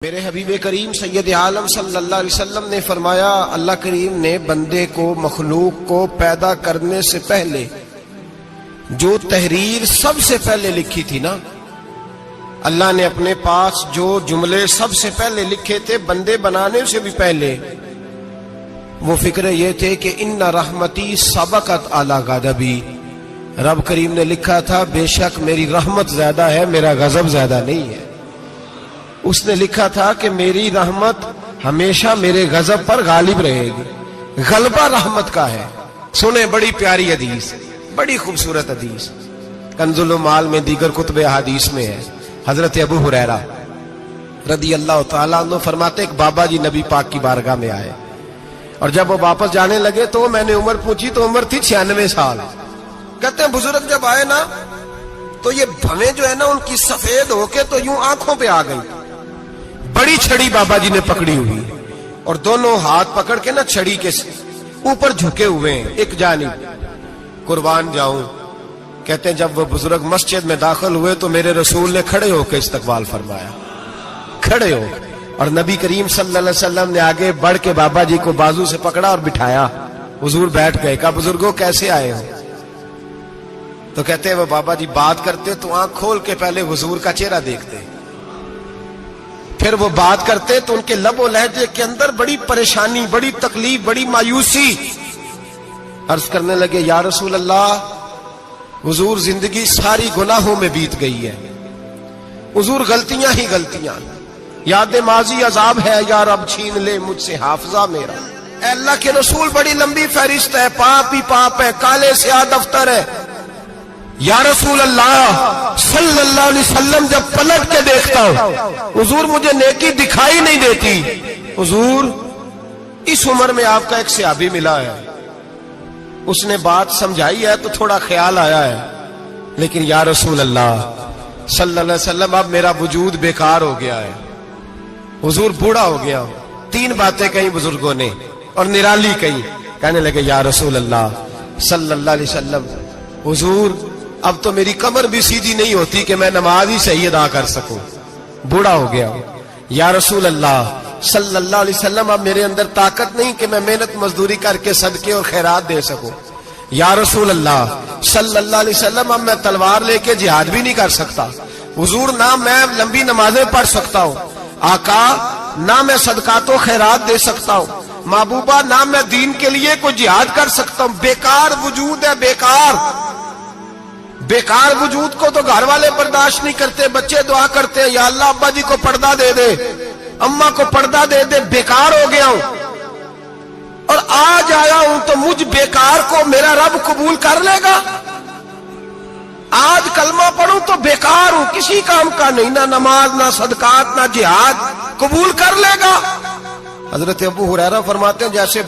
میرے حبیب کریم سید عالم صلی اللہ علیہ وسلم نے فرمایا، اللہ کریم نے بندے کو مخلوق کو پیدا کرنے سے پہلے جو تحریر سب سے پہلے لکھی تھی نا، اللہ نے اپنے پاس جو جملے سب سے پہلے لکھے تھے بندے بنانے سے بھی پہلے، وہ فکرے یہ تھے کہ ان رحمتی سبقت اعلی غضبی، رب کریم نے لکھا تھا بے شک میری رحمت زیادہ ہے، میرا غضب زیادہ نہیں ہے۔ اس نے لکھا تھا کہ میری رحمت ہمیشہ میرے غضب پر غالب رہے گی، غلبہ رحمت کا ہے۔ سنیں بڑی پیاری حدیث، بڑی خوبصورت حدیث، کنز المال میں دیگر کتب احادیث میں ہے۔ حضرت ابو ہریرہ رضی اللہ تعالیٰ عنہ فرماتے ایک بابا جی نبی پاک کی بارگاہ میں آئے، اور جب وہ واپس جانے لگے تو میں نے عمر پوچھی تو عمر تھی 96 سال۔ کہتے ہیں بزرگ جب آئے نا تو یہ بھویں جو ہے نا ان کی سفید ہو کے تو یوں آنکھوں پہ آ گئی، بڑی چھڑی بابا جی نے پکڑی ہوئی اور دونوں ہاتھ پکڑ کے نا چھڑی کے اوپر جھکے ہوئے ہیں ایک جانب، قربان جاؤں۔ کہتے ہیں جب وہ بزرگ مسجد میں داخل ہوئے تو میرے رسول نے کھڑے ہو کے استقبال فرمایا، کھڑے ہو، اور نبی کریم صلی اللہ علیہ وسلم نے آگے بڑھ کے بابا جی کو بازو سے پکڑا اور بٹھایا۔ حضور بیٹھ گئے، کہا بزرگوں کیسے آئے ہو؟ تو کہتے ہیں وہ بابا جی بات کرتے تو آنکھ کھول کے پہلے حضور کا چہرہ دیکھتے، پھر وہ بات کرتے تو ان کے لب و لہجے کے اندر بڑی پریشانی، بڑی تکلیف، بڑی مایوسی۔ عرض کرنے لگے یا رسول اللہ، حضور زندگی ساری گناہوں میں بیت گئی ہے، حضور غلطیاں ہی غلطیاں، یاد ماضی عذاب ہے، یا رب چھین لے مجھ سے حافظہ میرا۔ اے اللہ کے رسول بڑی لمبی فہرست ہے، پاپ ہی پاپ ہے، کالے سیاہ دفتر ہے۔ یا رسول اللہ صلی اللہ علیہ وسلم جب پلٹ کے دیکھتا ہوں حضور مجھے نیکی دکھائی نہیں دیتی۔ حضور اس عمر میں آپ کا ایک صحابی ملا ہے، اس نے بات سمجھائی ہے تو تھوڑا خیال آیا ہے، لیکن یا رسول اللہ صلی اللہ علیہ وسلم اب میرا وجود بیکار ہو گیا ہے، حضور بوڑھا ہو گیا ہوں۔ تین باتیں کہیں بزرگوں نے اور نرالی کہیں، کہنے لگے یا رسول اللہ صلی اللہ علیہ وسلم، حضور اب تو میری کمر بھی سیدھی نہیں ہوتی کہ میں نماز ہی صحیح ادا کر سکوں، بوڑھا ہو گیا ہوں۔ یا رسول اللہ صلی اللہ علیہ وسلم اب میرے اندر طاقت نہیں کہ میں محنت مزدوری کر کے صدقے اور خیرات دے سکوں۔ یا رسول اللہ صلی اللہ علیہ وسلم اب میں تلوار لے کے جہاد بھی نہیں کر سکتا، حضور نہ میں لمبی نمازیں پڑھ سکتا ہوں، آقا نہ میں صدقات و خیرات دے سکتا ہوں، محبوبہ نہ میں دین کے لیے کوئی جہاد کر سکتا ہوں، بیکار وجود ہے، بیکار وجود کو تو گھر والے برداشت نہیں کرتے، بچے دعا کرتے ہیں یا اللہ ابا جی کو پردہ دے دے، اماں کو پردہ دے دے، بیکار ہو گیا ہوں اور آج آیا ہوں تو مجھ بیکار کو میرا رب قبول کر لے گا؟ آج کلمہ پڑھوں تو بیکار ہوں، کسی کام کا نہیں، نہ نماز نہ صدقات نہ جہاد، قبول کر لے گا؟ حضرت ابو ہریرہ فرماتے ہیں جیسے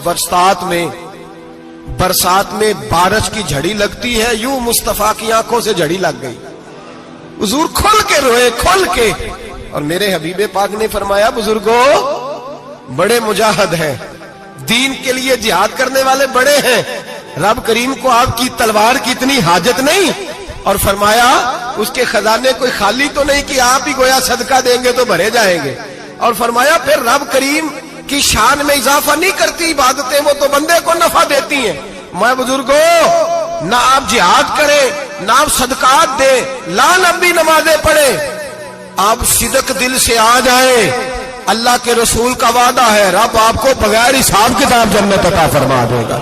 برسات میں بارش کی جھڑی لگتی ہے، یوں مصطفیٰ کی آنکھوں سے جھڑی لگ گئی، حضور کھل کے روئے، کھل کے۔ اور میرے حبیب پاک نے فرمایا بزرگوں بڑے مجاہد ہیں، دین کے لیے جہاد کرنے والے بڑے ہیں، رب کریم کو آپ کی تلوار کی اتنی حاجت نہیں، اور فرمایا اس کے خزانے کوئی خالی تو نہیں کہ آپ ہی گویا صدقہ دیں گے تو بھرے جائیں گے، اور فرمایا پھر رب کریم کی شان میں اضافہ نہیں کرتی عبادتیں، وہ تو بندے کو نفع دیتی ہیں۔ میں بزرگوں نہ آپ جہاد کریں نہ آپ صدقات دیں، لا لمبی نمازیں پڑھیں، آپ صدق دل سے آ جائیں، اللہ کے رسول کا وعدہ ہے رب آپ کو بغیر حساب کتاب جنت عطا فرما دے گا۔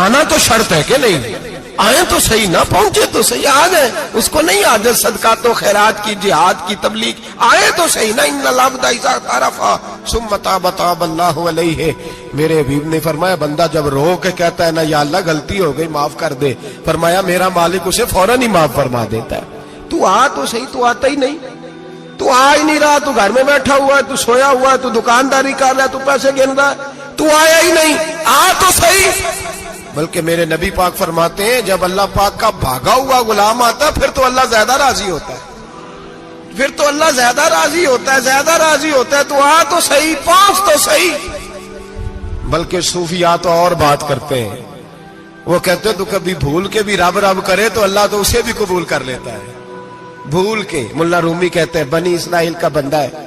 آنا تو شرط ہے کہ نہیں؟ آئیں تو صحیح، نہ پہنچے تو صحیح، آ جائیں، اس کو نہیں عادت صدقات و خیرات کی، جہاد کی، تبلیغ، آئے تو صحیح نا۔ ان العبد اذا اعترف ثم تاب تاب اللہ علیہ، میرے حبیب نے فرمایا بندہ جب رو کے کہتا ہے نا یا اللہ غلطی ہو گئی معاف کر دے، فرمایا میرا مالک اسے فوراً ہی معاف فرما دیتا ہے۔ تو آ تو صحیح، تو آتا ہی نہیں، تو آ ہی نہیں رہا، تو گھر میں بیٹھا ہوا ہے، تو سویا ہوا ہے، تو دکانداری کر رہا ہے، تو پیسے گن رہا ہے، تو آیا ہی نہیں، آ تو صحیح۔ بلکہ میرے نبی پاک فرماتے ہیں جب اللہ پاک کا بھاگا ہوا غلام آتا ہے پھر تو اللہ زیادہ راضی ہوتا ہے، پھر تو اللہ زیادہ راضی ہوتا ہے، زیادہ راضی ہوتا ہے، تو آ تو صحیح، پہنچ تو صحیح۔ بلکہ صوفیاء تو اور بات کرتے ہیں، وہ کہتے تو کبھی بھول کے بھی رب رب کرے تو اللہ تو اسے بھی قبول کر لیتا ہے، بھول کے۔ ملا رومی کہتے ہیں بنی اسرائیل کا بندہ ہے،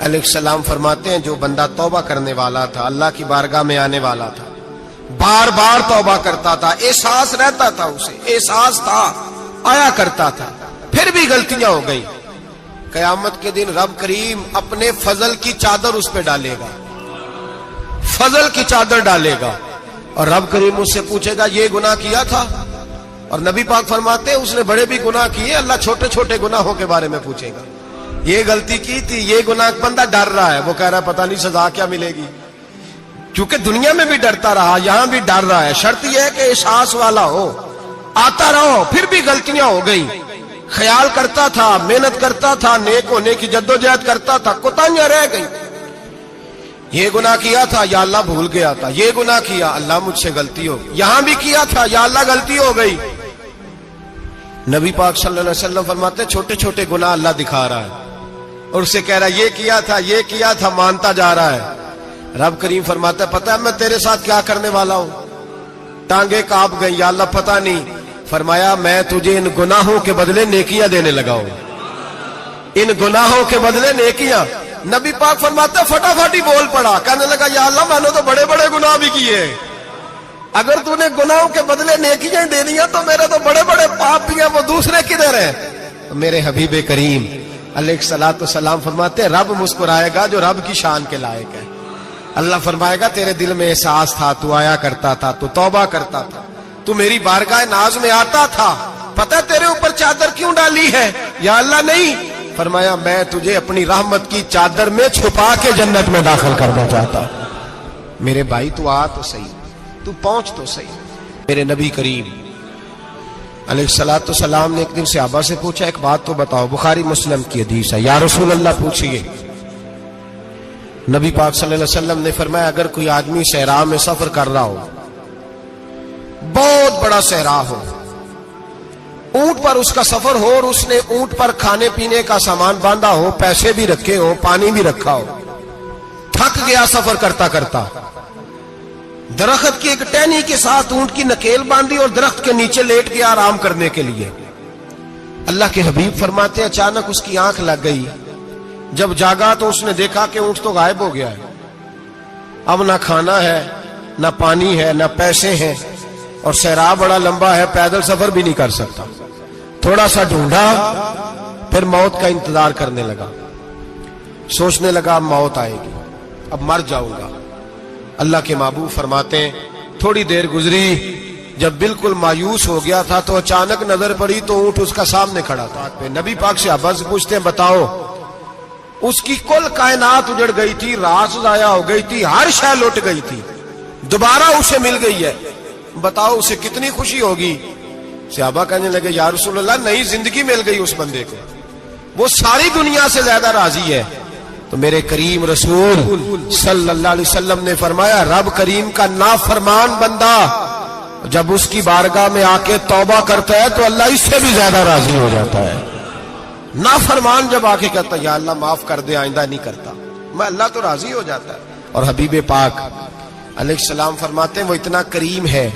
علیہ السلام فرماتے ہیں جو بندہ توبہ کرنے والا تھا، اللہ کی بارگاہ میں آنے والا تھا، بار بار توبہ کرتا تھا، احساس رہتا تھا، اسے احساس تھا، آیا کرتا تھا، پھر بھی غلطیاں ہو گئی، قیامت کے دن رب کریم اپنے فضل کی چادر اس پہ ڈالے گا، فضل کی چادر ڈالے گا، اور رب کریم اس سے پوچھے گا یہ گناہ کیا تھا؟ اور نبی پاک فرماتے ہیں اس نے بڑے بھی گناہ کیے، اللہ چھوٹے چھوٹے گناہوں کے بارے میں پوچھے گا، یہ غلطی کی تھی، یہ گناہ، بندہ ڈر رہا ہے، وہ کہہ رہا ہے پتہ نہیں سزا کیا ملے گی، کیونکہ دنیا میں بھی ڈرتا رہا، یہاں بھی ڈر رہا ہے، شرط یہ ہے کہ احساس والا ہو، آتا رہو، پھر بھی غلطیاں ہو گئی، خیال کرتا تھا، محنت کرتا تھا، نیک ہونے کی جدوجہد کرتا تھا، کوتاہیاں رہ گئی، یہ گناہ کیا تھا یا اللہ بھول گیا تھا، یہ گناہ کیا اللہ مجھ سے غلطی ہو گئی، یہاں بھی کیا تھا یا اللہ غلطی ہو گئی۔ نبی پاک صلی اللہ علیہ وسلم فرماتے چھوٹے چھوٹے گناہ اللہ دکھا رہا ہے اور اسے کہہ رہا ہے یہ کیا تھا، مانتا جا رہا ہے۔ رب کریم فرماتا ہے پتہ ہے میں تیرے ساتھ کیا کرنے والا ہوں؟ ٹانگیں کانپ گئی، یا اللہ پتہ نہیں، فرمایا میں تجھے ان گناہوں کے بدلے نیکیاں دینے لگا ہوں، ان گناہوں کے بدلے نیکیاں۔ نبی پاک فرماتا ہے فٹافٹ ہی بول پڑا، کہنے لگا یا اللہ میں نے تو بڑے بڑے گناہ بھی کیے، اگر تو نے گناہوں کے بدلے نیکیاں دینی ہیں تو میرے تو بڑے بڑے پاپ بھی ہیں، وہ دوسرے کدھر ہیں؟ میرے حبیب کریم علیہ الصلوۃ والسلام فرماتے ہیں رب مسکرائے گا جو رب کی شان کے لائق ہے، اللہ فرمائے گا تیرے دل میں احساس تھا، تو آیا کرتا تھا، تو توبہ کرتا تھا، تو میری بارگاہ ناز میں آتا تھا، پتہ تیرے اوپر چادر کیوں ڈالی ہے؟ یا اللہ نہیں، فرمایا میں تجھے اپنی رحمت کی چادر میں چھپا کے جنت میں داخل کرنا چاہتا ہوں۔ میرے بھائی تو آ تو صحیح، تو پہنچ تو صحیح۔ میرے نبی کریم علیہ الصلوۃ والسلام نے ایک دن صحابہ سے پوچھا ایک بات تو بتاؤ، بخاری مسلم کی حدیث ہے، یا رسول اللہ پوچھئے۔ نبی پاک صلی اللہ علیہ وسلم نے فرمایا اگر کوئی آدمی صحرا میں سفر کر رہا ہو، بہت بڑا صحرا ہو، اونٹ پر اس کا سفر ہو اور اس نے اونٹ پر کھانے پینے کا سامان باندھا ہو، پیسے بھی رکھے ہو، پانی بھی رکھا ہو، تھک گیا سفر کرتا کرتا، درخت کی ایک ٹہنی کے ساتھ اونٹ کی نکیل باندھی اور درخت کے نیچے لیٹ گیا آرام کرنے کے لیے۔ اللہ کے حبیب فرماتے اچانک اس کی آنکھ لگ گئی، جب جاگا تو اس نے دیکھا کہ اونٹ تو غائب ہو گیا ہے، اب نہ کھانا ہے، نہ پانی ہے، نہ پیسے ہیں، اور صحرا بڑا لمبا ہے، پیدل سفر بھی نہیں کر سکتا۔ تھوڑا سا ڈھونڈا، پھر موت کا انتظار کرنے لگا، سوچنے لگا اب موت آئے گی، اب مر جاؤں گا۔ اللہ کے محبوب فرماتے ہیں تھوڑی دیر گزری، جب بالکل مایوس ہو گیا تھا تو اچانک نظر پڑی تو اونٹ اس کا سامنے کھڑا تھا۔ نبی پاک سے عباس پوچھتے ہیں بتاؤ، اس کی کل کائنات اجڑ گئی تھی، راز ضائع ہو گئی تھی، ہر شے لٹ گئی تھی، دوبارہ اسے مل گئی ہے، بتاؤ اسے کتنی خوشی ہوگی؟ صحابہ کہنے لگے یا رسول اللہ نئی زندگی مل گئی اس بندے کو، وہ ساری دنیا سے زیادہ راضی ہے۔ تو میرے کریم رسول صلی اللہ علیہ وسلم نے فرمایا رب کریم کا نافرمان بندہ جب اس کی بارگاہ میں آ کے توبہ کرتا ہے تو اللہ اس سے بھی زیادہ راضی ہو جاتا ہے۔ نافرمان جب آ کے کہتا ہے یا اللہ معاف کر دے، آئندہ نہیں کرتا، میں اللہ تو راضی ہو جاتا ہے۔ اور حبیب پاک علیہ السلام فرماتے ہیں وہ اتنا کریم ہے،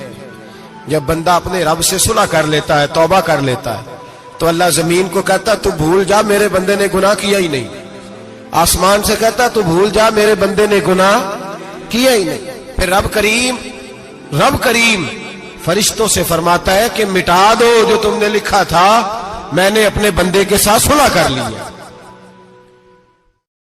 جب بندہ اپنے رب سے صلح کر لیتا ہے، توبہ کر لیتا ہے، تو اللہ زمین کو کہتا ہے تو بھول جا میرے بندے نے گناہ کیا ہی نہیں، آسمان سے کہتا تو بھول جا میرے بندے نے گناہ کیا ہی نہیں۔ پھر رب کریم فرشتوں سے فرماتا ہے کہ مٹا دو جو تم نے لکھا تھا، میں نے اپنے بندے کے ساتھ صلح کر لی ہے۔